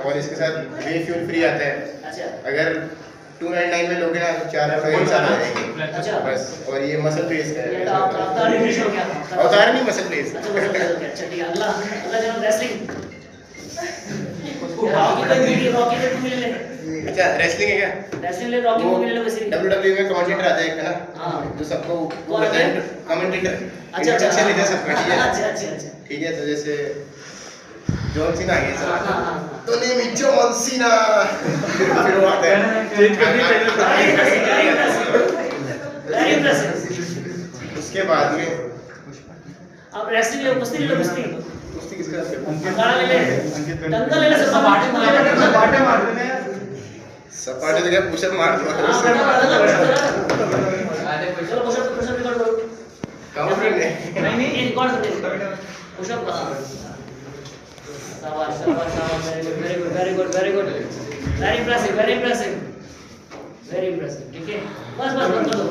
और इसके साथ वे फ्यूल फ्री आता है। अच्छा अगर 299 में लोगे ना 4 हफ्ते एक साल आ जाएंगे अच्छा बस। और ये मसल प्रेस का ये है। तो आपका न्यूट्रिशन हो गया अवतार नहीं, मसल प्रेस। अच्छा मसल प्रेस हो गया। अच्छा ठीक है अगला अगला जनाब रेसलिंग रॉकी के तुम ले ले अच्छा रेसलिंग है क्या? रेसलिंग ले रॉकी मूवी ले लो वैसे WWE में कमेंटेटर आता है एक है ना, हाँ जो सबको कौन आता है? कमेंटेटर अच्छा अच्छा इंट्रोडक्शन देता है सबका, ठीक है? अच्छा अच्छा अच्छा ठीक है, तो जैसे जॉन सीना आ गया हाँ, हाँ, हाँ। तो नेम इज जॉन सीना फिर वो आता है चेंज कर दी वेरी इंप्रेसिव उसके बाद में अब रेसलिंग ले कुश्ती ले लो कुश्ती कुश्ती किसका गाना ले ले दंगल ले ले सब बाटे मार देने यार। सपाटे तो क्या पुशअप मार दो चलो पुशअप रिकॉर्ड करो काउंट करने नहीं ये रिकॉर्ड कर दे पुशअप का शाबाश शाबाश शाबाश very good very good very good very impressive ठीक है बस बस बंद कर दो